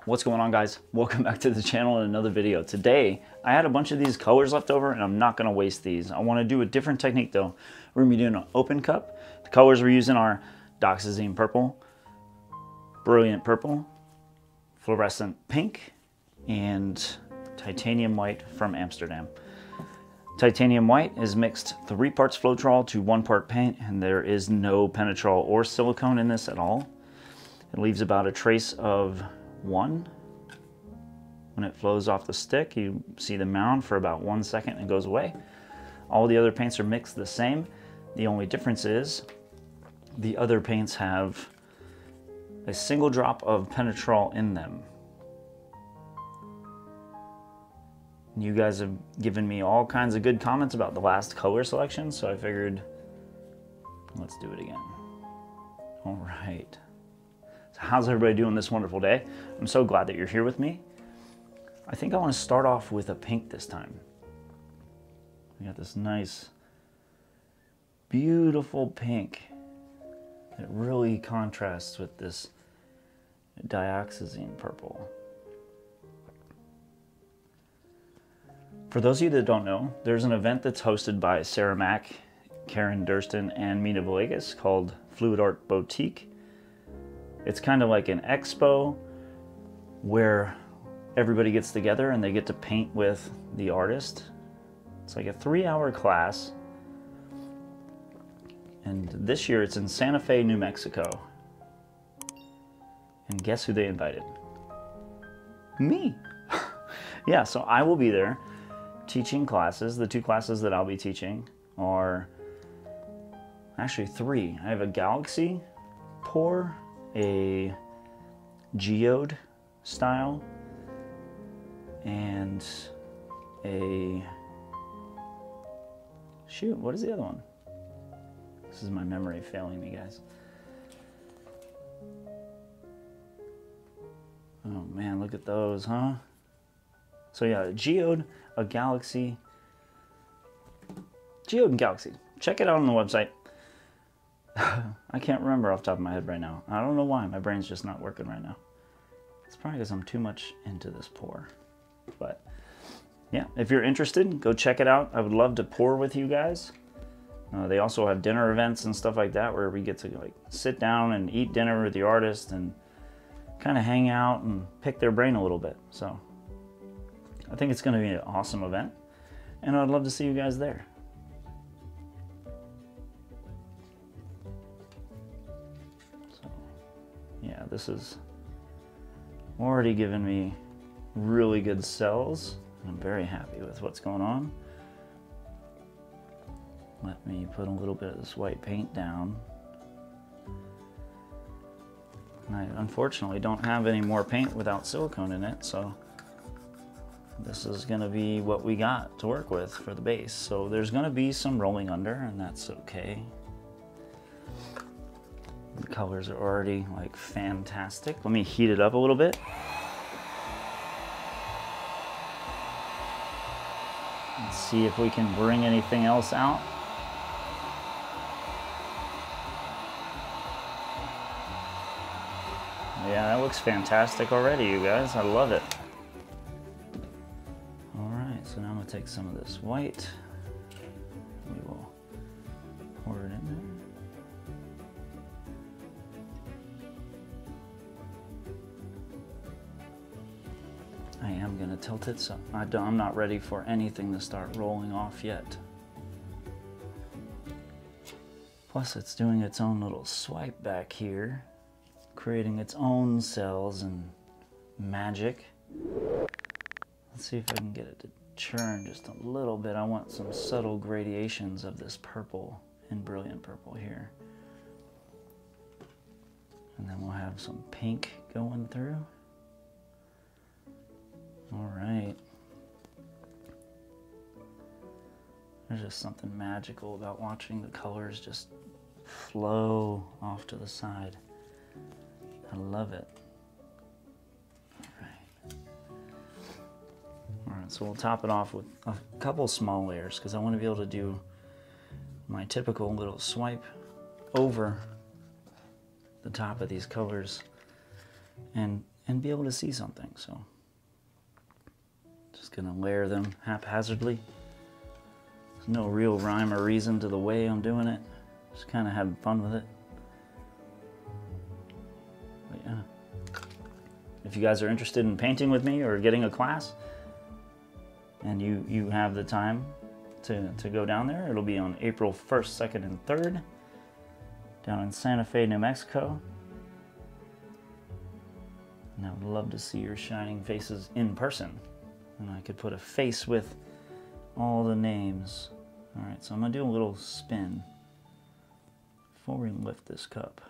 What's going on, guys? Welcome back to the channel in another video. Today, I had a bunch of these colors left over and I'm not gonna waste these. I wanna do a different technique though. We're gonna be doing an open cup. The colors we're using are Doxazine purple, Brilliant purple, Fluorescent pink, and Titanium white from Amsterdam. Titanium white is mixed 3 parts Floetrol to 1 part paint, and there is no penetrol or silicone in this at all. It leaves about a trace of 1. When it flows off the stick, you see the mound for about 1 second and it goes away. All the other paints are mixed the same. The only difference is the other paints have a single drop of penetrol in them. You guys have given me all kinds of good comments about the last color selection, so I figured let's do it again. All right. So how's everybody doing this wonderful day? I'm so glad that you're here with me. I think I want to start off with a pink this time. We got this nice, beautiful pink that really contrasts with this dioxazine purple. For those of you that don't know, there's an event that's hosted by Sarah Mack, Karen Durston, and Mina Villegas called Fluid Art Boutique. It's kind of like an expo where everybody gets together and they get to paint with the artist. It's like a 3-hour class. And this year it's in Santa Fe, New Mexico. And guess who they invited? Me. Yeah, so I will be there teaching classes. The 2 classes that I'll be teaching are actually 3. I have a galaxy pour, a geode style, and a, shoot, what is the other one? This is my memory failing me, guys. Oh man, look at those, huh? So yeah, a geode, a galaxy, geode and galaxy. Check it out on the website. I can't remember off the top of my head right now. I don't know why, my brain's just not working right now. It's probably because I'm too much into this pour. But yeah, if you're interested, go check it out. I would love to pour with you guys. They also have dinner events and stuff like that where we get to like sit down and eat dinner with the artist and kind of hang out and pick their brain a little bit. So I think it's going to be an awesome event, and I'd love to see you guys there. So yeah, this is already given me really good cells. I'm very happy with what's going on. Let me put a little bit of this white paint down. And I unfortunately don't have any more paint without silicone in it, so this is going to be what we got to work with for the base. So there's going to be some rolling under, and that's okay. The colors are already like fantastic. Let me heat it up a little bit. Let's see if we can bring anything else out. Yeah, that looks fantastic already, you guys. I love it. All right, so now I'm gonna take some of this white. We will pour it in there. I am gonna tilt it so I'm not ready for anything to start rolling off yet. Plus it's doing its own little swipe back here, creating its own cells and magic. Let's see if I can get it to churn just a little bit. I want some subtle gradations of this purple and brilliant purple here. And then we'll have some pink going through. All right. There's just something magical about watching the colors just flow off to the side. I love it. All right, so we'll top it off with a couple small layers because I want to be able to do my typical little swipe over the top of these colors and and be able to see something. So just gonna layer them haphazardly. There's no real rhyme or reason to the way I'm doing it. Just kind of having fun with it. But yeah, if you guys are interested in painting with me or getting a class, and you have the time to go down there, it'll be on April 1st, 2nd, and 3rd down in Santa Fe, New Mexico. And I would love to see your shining faces in person. And I could put a face with all the names. All right, so I'm gonna do a little spin before we lift this cup.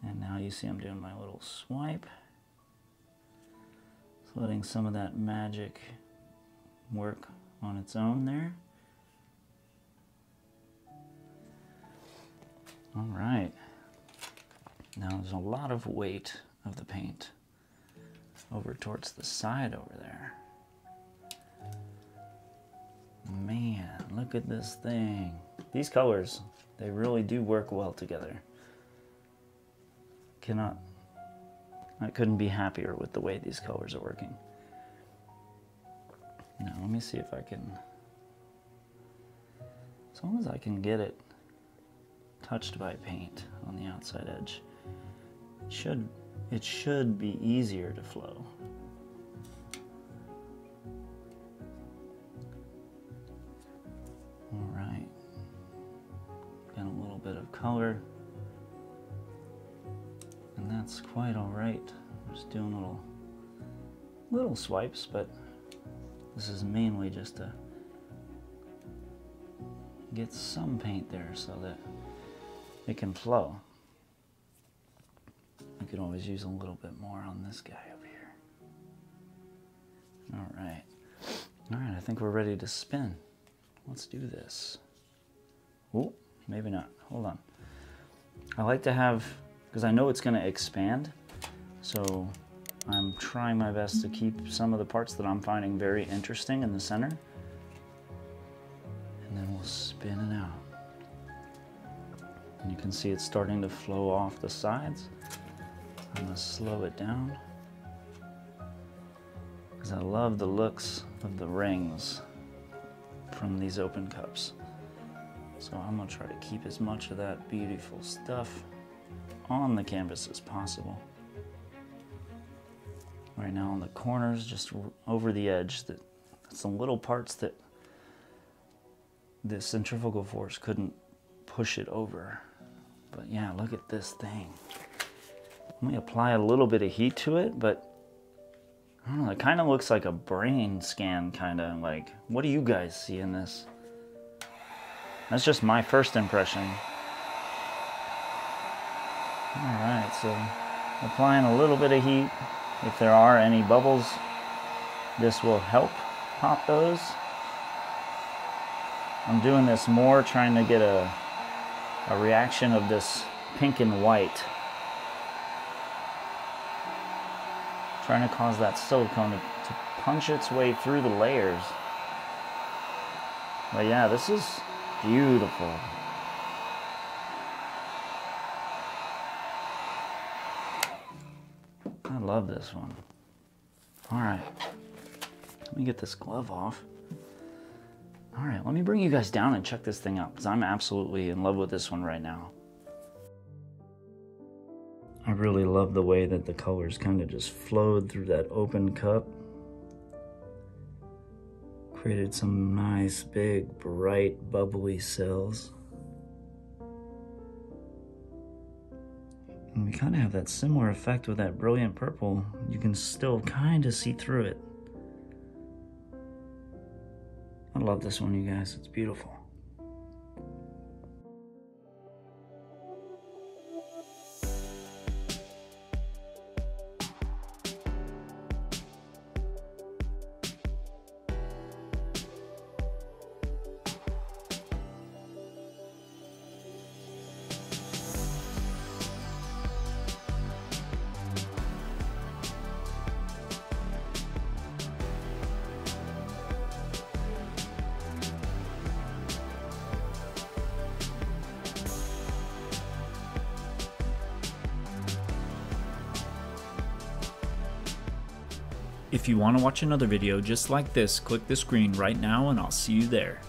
And now you see I'm doing my little swipe. Just letting some of that magic work on its own there. All right. Now there's a lot of weight of the paint over towards the side over there. Man, look at this thing. These colors, they really do work well together. I couldn't be happier with the way these colors are working. Now let me see if I can, as long as I can get it touched by paint on the outside edge, it should be easier to flow. All right, got a little bit of color, and that's quite all right. I'm just doing little swipes, but this is mainly just to get some paint there so that it can flow. I could always use a little bit more on this guy over here. All right. All right, I think we're ready to spin. Let's do this. Oh, maybe not. Hold on. I like to have, because I know it's going to expand, so I'm trying my best to keep some of the parts that I'm finding very interesting in the center. And then we'll spin it out. And you can see it's starting to flow off the sides. I'm going to slow it down because I love the looks of the rings from these open cups. So I'm going to try to keep as much of that beautiful stuff on the canvas as possible. Right now on the corners, just over the edge, that's the little parts that the centrifugal force couldn't push it over. But yeah, look at this thing. Let me apply a little bit of heat to it, but I don't know, it kind of looks like a brain scan, kind of like, what do you guys see in this? That's just my first impression. All right, so applying a little bit of heat. If there are any bubbles, this will help pop those. I'm doing this more trying to get a reaction of this pink and white. Trying to cause that silicone to punch its way through the layers. But yeah, this is beautiful. I love this one. All right, let me get this glove off. All right, let me bring you guys down and check this thing out because I'm absolutely in love with this one right now. I really love the way that the colors kind of just flowed through that open cup. Created some nice, big, bright, bubbly cells. And we kind of have that similar effect with that brilliant purple. You can still kind of see through it. I love this one, you guys. It's beautiful. If you want to watch another video just like this, click the screen right now and I'll see you there.